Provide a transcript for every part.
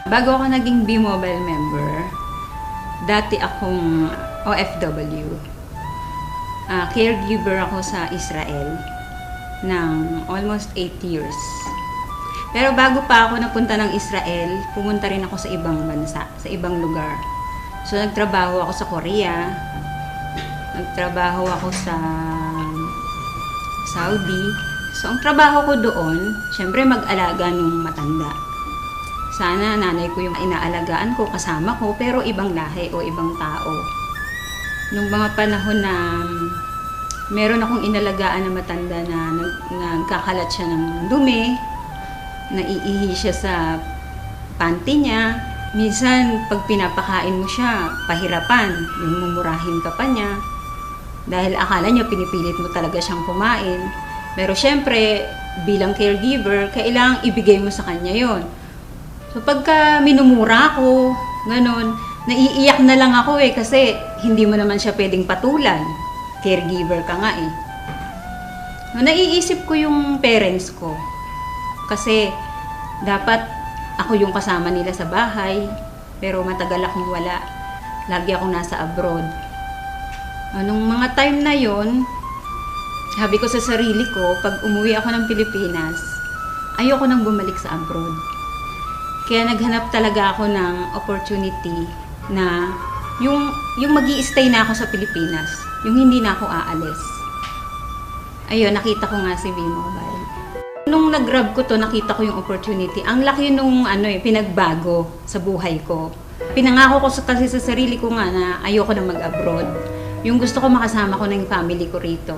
Bago ako naging B-Mobile member, dati akong OFW. Caregiver ako sa Israel ng almost 8 years. Pero bago pa ako napunta ng Israel, pumunta rin ako sa ibang bansa, sa ibang lugar. So nagtrabaho ako sa Korea, nagtrabaho ako sa Saudi. So ang trabaho ko doon, syempre mag-alaga ng matanda. Sana nanay ko yung inaalagaan ko, kasama ko, pero ibang lahi o ibang tao. Nung mga panahon na meron akong inalagaan na matanda na nagkakalat siya ng dumi, naiihi siya sa panty niya, minsan pag pinapakain mo siya, pahirapan, yung mumurahin ka pa niya. Dahil akala niya pinipilit mo talaga siyang kumain. Pero syempre, bilang caregiver, kailangang ibigay mo sa kanya yon. So pagka minumura ko, ganon, naiiyak na lang ako kasi hindi mo naman siya pwedeng patulan. Caregiver ka nga eh. So, naiisip ko yung parents ko. Kasi dapat ako yung kasama nila sa bahay, pero matagal akong wala. Lagi akong nasa abroad. Nung mga time na yon, sabi ko sa sarili ko, pag umuwi ako ng Pilipinas, ayoko nang bumalik sa abroad. Kaya naghanap talaga ako ng opportunity na yung magi-stay na ako sa Pilipinas, yung hindi na ako aalis. Ayun, nakita ko nga si B-Mobile. Nung nag-grab ko to, nakita ko yung opportunity. Ang laki nung pinagbago sa buhay ko. Pinangako ko kasi sa sarili ko nga na ayoko na mag-abroad. Yung gusto ko makasama ko ng family ko rito.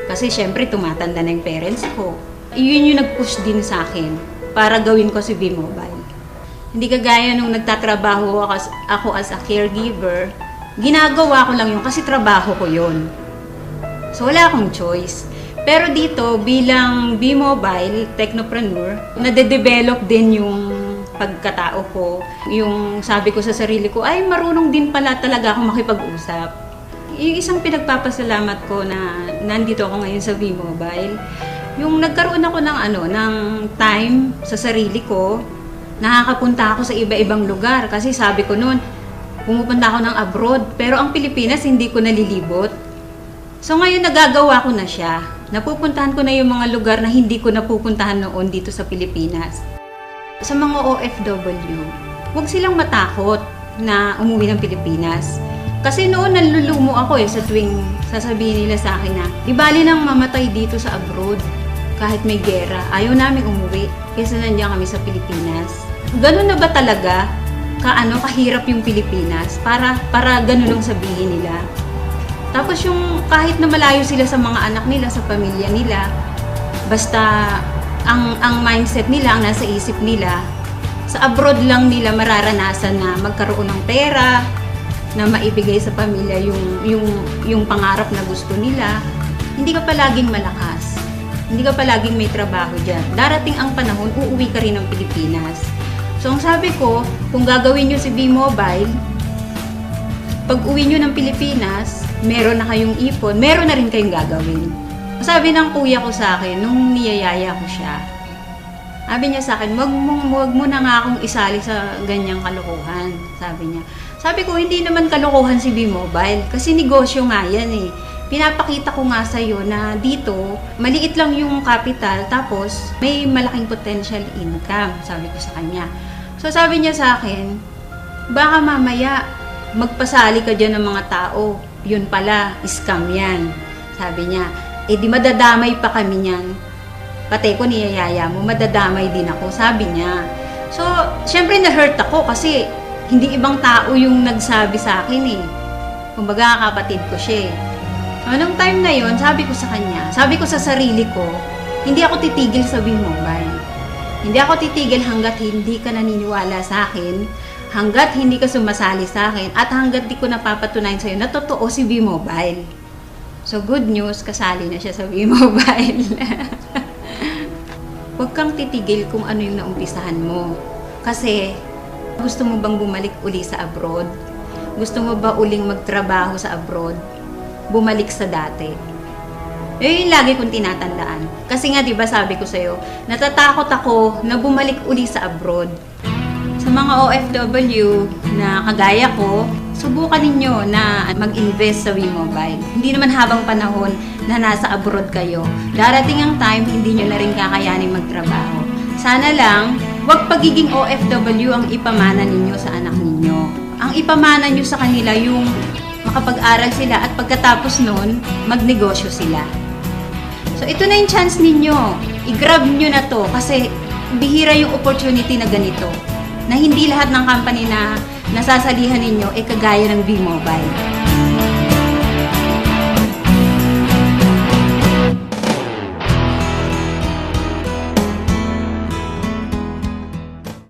Kasi syempre tumatanda na yung parents ko. Yun yung nag-push din sa akin para gawin ko si B-Mobile. Hindi kagaya nung nagtatrabaho ako as a caregiver, ginagawa ko lang yun kasi trabaho ko yun. So wala akong choice. Pero dito, bilang B-Mobile technopreneur, nade-develop din yung pagkatao ko. Yung sabi ko sa sarili ko, ay marunong din pala talaga ako makipag-usap. Yung isang pinagpapasalamat ko na nandito ako ngayon sa B-Mobile, yung nagkaroon ako ng time sa sarili ko, nakakapunta ako sa iba-ibang lugar. Kasi sabi ko noon, pumupunta ako ng abroad, pero ang Pilipinas hindi ko nalilibot. So ngayon nagagawa ko na siya. Napupuntahan ko na yung mga lugar na hindi ko napupuntahan noon dito sa Pilipinas. Sa mga OFW, huwag silang matakot na umuwi ng Pilipinas. Kasi noon nalulumo ako sa tuwing sasabihin nila sa akin na, di bali nang mamatay dito sa abroad kahit may gera. Ayaw namin umuwi kasi nandiyan kami sa Pilipinas. Ganun na ba talaga kahirap yung Pilipinas para ganun ang sabihin nila? Tapos yung kahit na malayo sila sa mga anak nila, sa pamilya nila, basta ang mindset nila, ang nasa isip nila, sa abroad lang nila mararanasan na magkaroon ng pera, na maibigay sa pamilya yung pangarap na gusto nila. Hindi ka palaging malakas. Hindi ka palaging may trabaho dyan. Darating ang panahon, uuwi ka rin ng Pilipinas. So ang sabi ko, kung gagawin nyo si B-Mobile, pag uwi nyo ng Pilipinas, meron na kayong ipon, meron na rin kayong gagawin. Sabi ng kuya ko sa akin, nung niyayaya ko siya, sabi niya sa akin, wag mo na nga akong isali sa ganyang kalokohan, sabi niya. Sabi ko, hindi naman kalokohan si B-Mobile, kasi negosyo nga yan eh. Pinapakita ko nga sa'yo na dito, maliit lang yung capital, tapos may malaking potential income, sabi ko sa kanya. So sabi niya sa akin, baka mamaya magpasali ka dyan ng mga tao, yun pala, scam yan. Sabi niya, di madadamay pa kami niyan. Pati ko niyayaya mo, madadamay din ako, sabi niya. So, syempre na-hurt ako kasi hindi ibang tao yung nagsabi sa akin eh. Kumbaga, kapatid ko siya eh. Anong time na yon, sabi ko sa kanya, sabi ko sa sarili ko, hindi ako titigil sa B-Mobile. Hindi ako titigil hanggat hindi ka naniniwala sa akin, hanggat hindi ka sumasali sa akin, at hanggat di ko napapatunayan sa'yo na totoo si B-Mobile. So good news, kasali na siya sa B-Mobile. Huwag kang titigil kung ano yung naumpisahan mo. Kasi gusto mo bang bumalik uli sa abroad? Gusto mo ba uling magtrabaho sa abroad? Bumalik sa dati. Yung lagi kong tinatandaan. Kasi nga 'di ba sabi ko sa'yo, natatakot ako na bumalik uli sa abroad. Sa mga OFW na kagaya ko, subukan ninyo na mag-invest sa WeMobile. Hindi naman habang panahon na nasa abroad kayo. Darating ang time, hindi nyo na rin kakayanin magtrabaho. Sana lang, huwag pagiging OFW ang ipamana ninyo sa anak ninyo. Ang ipamana nyo sa kanila yung makapag-aral sila at pagkatapos nun, magnegosyo sila. So ito na yung chance ninyo. I-grab nyo na to kasi bihira yung opportunity na ganito. Na hindi lahat ng company na nasasalihan ninyo ay kagaya ng WeMobile.